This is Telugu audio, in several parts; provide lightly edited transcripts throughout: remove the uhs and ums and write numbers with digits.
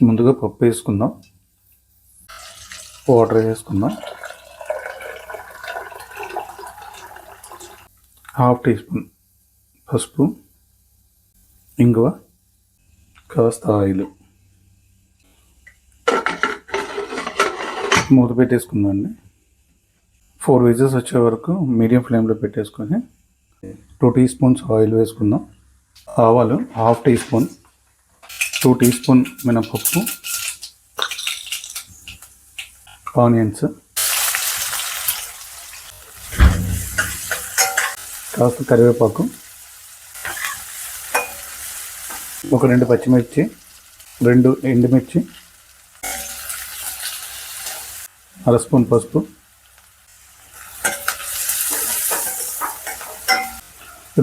ముందుగా పప్పు వేసుకుందాం, వాటర్ వేసుకుందాం, హాఫ్ టీ స్పూన్ పసుపు, ఇంగువ, కాస్త ఆయిల్, మూత పెట్టేసుకుందాం అండి. 4 విజిల్స్ వచ్చే వరకు మీడియం ఫ్లేమ్లో పెట్టేసుకొని 2 టీ స్పూన్స్ ఆయిల్ వేసుకుందాం. ఆవాలు half teaspoon, 2 teaspoon మినపప్పు, ఆనియన్స్, కాస్త కరివేపాకు, ఒక 2 పచ్చిమిర్చి, 2 ఎండుమిర్చి, అర స్పూన్ పసుపు,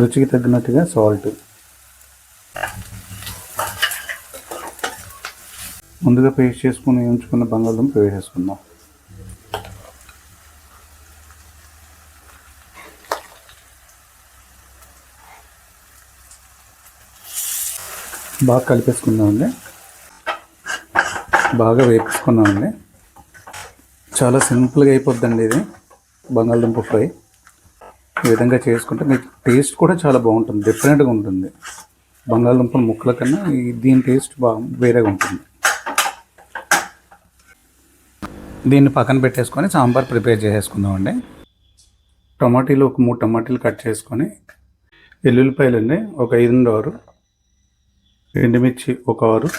రుచికి తగ్గినట్టుగా సాల్ట్. ముందుగా పేస్ట్ చేసుకుని ఉంచుకున్న బంగాళదుంప వేసేసుకుందాం. బాగా కలిపేసుకుందామండి, బాగా వేపించుకున్నామండి. చాలా సింపుల్గా అయిపోద్దండి ఇది బంగాళదుంప ఫ్రై. ఈ విధంగా చేసుకుంటే మీకు టేస్ట్ కూడా చాలా బాగుంటుంది, డిఫరెంట్గా ఉంటుంది. బంగాళదుంపల ముక్కల కన్నా దీని టేస్ట్ వేరేగా ఉంటుంది. దీన్ని పక్కన పెట్టేసుకొని సాంబార్ ప్రిపేర్ చేసేసుకుందామండి. టమాటీలు ఒక 3 టమాటీలు కట్ చేసుకొని, ఎల్లుల్లిపాయలు అండి ఒక 5-6, ఎండుమిర్చి ఒక 6,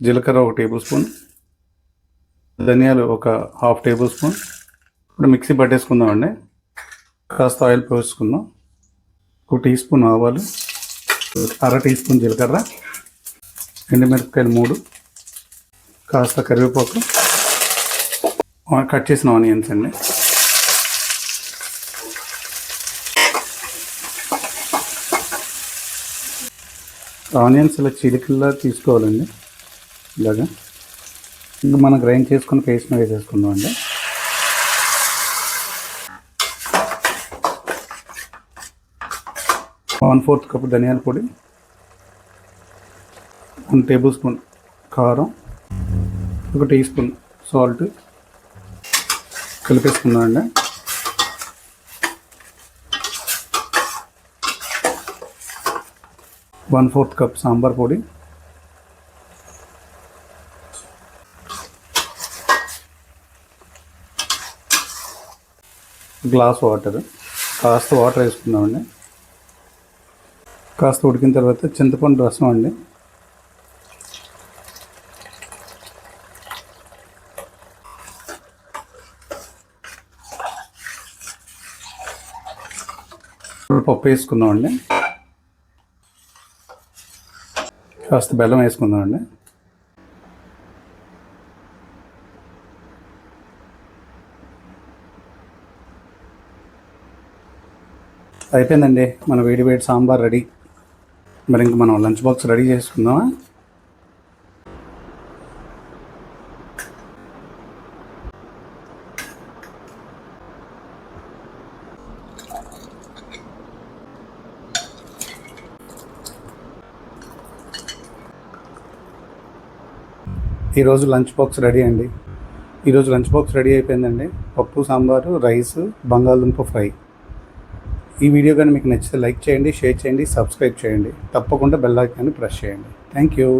జీలకర్ర 1 టేబుల్ స్పూన్, ధనియాలు ఒక హాఫ్ టేబుల్ స్పూన్. ఇప్పుడు మిక్సీ పట్టేసుకుందామండి. కాస్త ఆయిల్ పోసుకుందాం. 1 టీ స్పూన్ ఆవాలు, అర టీ స్పూన్ జీలకర్ర, ఎండుమిరపకాయలు 3, కాస్త కరివేపాకు, కట్ చేసిన ఆనియన్స్ అండి. ఆనియన్స్ ఇలా చిలికల్లా తీసుకోవాలండి. ఇలాగా ఇంకా మనం గ్రైండ్ చేసుకుని పేస్ట్ వేసేసుకుందాం అండి. వన్ 1/4 కప్పు ధనియాల పొడి, 1 టేబుల్ స్పూన్ కారం, 1 టీ స్పూన్ సాల్ట్ కలిపేసుకుందాం అండి. వన్ 1/4 కప్ సాంబార్ పొడి, గ్లాస్ వాటర్, కాస్త వాటర్ వేసుకుందామండి. కాస్త ఉడికిన తర్వాత చింతపండు రసం అండి. పప్పు వేసుకుందామండి. కాస్త బెల్లం వేసుకుందామండి. అయిపోయిందండి మన వేడి వేడి సాంబార్ రెడీ. మరి ఇంక మనం లంచ్ బాక్స్ రెడీ చేసుకుందామా? ఈరోజు లంచ్ బాక్స్ రెడీ అండి. ఈరోజు లంచ్ బాక్స్ రెడీ అయిపోయిందండి. పప్పు, సాంబారు, రైస్, బంగాళదుంప ఫ్రై. ఈ వీడియో కానీ మీకు నచ్చితే లైక్ చేయండి, షేర్ చేయండి, సబ్స్క్రైబ్ చేయండి. తప్పకుండా బెల్ ఐకాన్ని ప్రెస్ చేయండి. Thank you.